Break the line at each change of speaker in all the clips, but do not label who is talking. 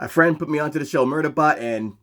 A friend put me onto the show Murderbot, and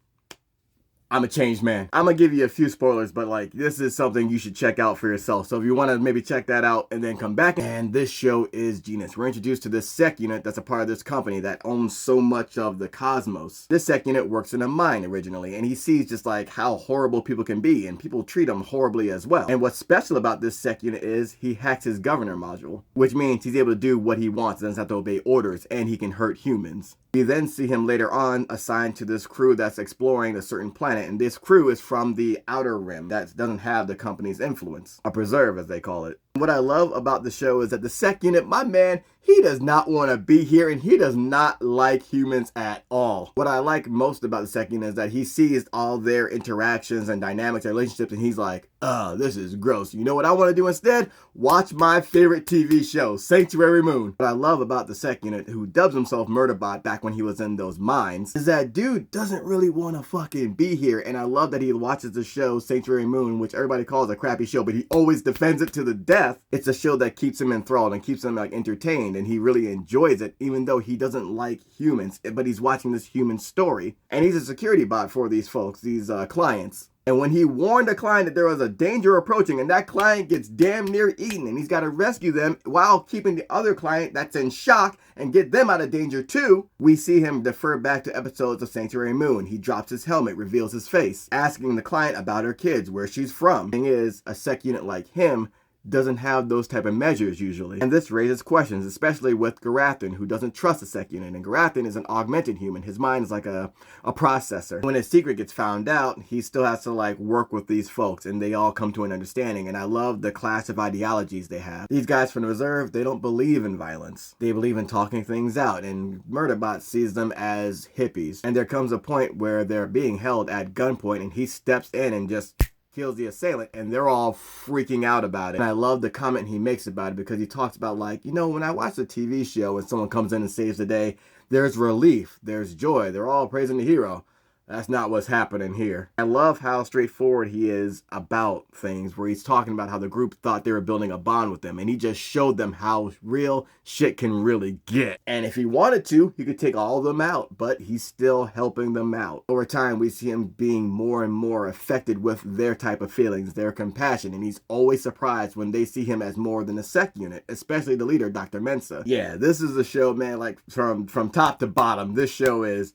I'm a changed man. I'm gonna give you a few spoilers, but like, this is something you should check out for yourself. So if you want to maybe check that out and then come back, and this show is genius. We're introduced to this sec unit that's a part of this company that owns so much of the cosmos. This sec unit works in a mine originally, and he sees just like how horrible people can be, and people treat him horribly as well. And what's special about this sec unit is he hacks his governor module, which means he's able to do what he wants, doesn't have to obey orders, and he can hurt humans. We then see him later on assigned to this crew that's exploring a certain planet, and this crew is from the outer rim that doesn't have the company's influence, a preserve as they call it. What I love about the show is that the sec unit, my man, he does not want to be here, and he does not like humans at all. What I like most about the sec unit is that he sees all their interactions and dynamics and relationships, and he's like, this is gross. You know what I want to do instead? Watch my favorite TV show, Sanctuary Moon. What I love about the sec unit, who dubs himself Murderbot back when he was in those mines, is that dude doesn't really want to fucking be here. And I love that he watches the show Sanctuary Moon, which everybody calls a crappy show, but he always defends it to the death. It's a show that keeps him enthralled and keeps him like entertained, and he really enjoys it, even though he doesn't like humans, but he's watching this human story. And he's a security bot for these folks, these clients. And when he warned a client that there was a danger approaching, and that client gets damn near eaten, and he's got to rescue them while keeping the other client that's in shock and get them out of danger too, we see him defer back to episodes of Sanctuary Moon. He drops his helmet, reveals his face, asking the client about her kids, where she's from. The thing is, a sec unit like him doesn't have those type of measures usually. And this raises questions, especially with Garathan, who doesn't trust the sec unit. And Garathan is an augmented human. His mind is like a processor. When his secret gets found out, he still has to like work with these folks, and they all come to an understanding. And I love the class of ideologies they have. These guys from the reserve, they don't believe in violence. They believe in talking things out, and Murderbot sees them as hippies. And there comes a point where they're being held at gunpoint, and he steps in and just kills the assailant, and they're all freaking out about it. And I love the comment he makes about it, because he talks about like, you know, when I watch a TV show and someone comes in and saves the day, there's relief, there's joy, they're all praising the hero. That's not what's happening here. I love how straightforward he is about things, where he's talking about how the group thought they were building a bond with them, and he just showed them how real shit can really get. And if he wanted to, he could take all of them out, but he's still helping them out. Over time, we see him being more and more affected with their type of feelings, their compassion, and he's always surprised when they see him as more than a sec unit, especially the leader, Dr. Mensa. Yeah, this is a show, man, like from top to bottom, this show is,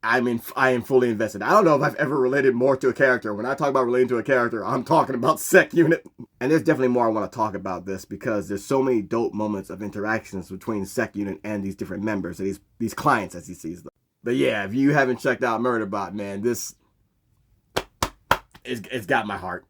I am fully invested. I don't know if I've ever related more to a character. When I talk about relating to a character, I'm talking about sec unit. And there's definitely more I want to talk about this, because there's so many dope moments of interactions between sec unit and these different members, these clients as he sees them. But yeah, if you haven't checked out Murderbot, man, it's got my heart.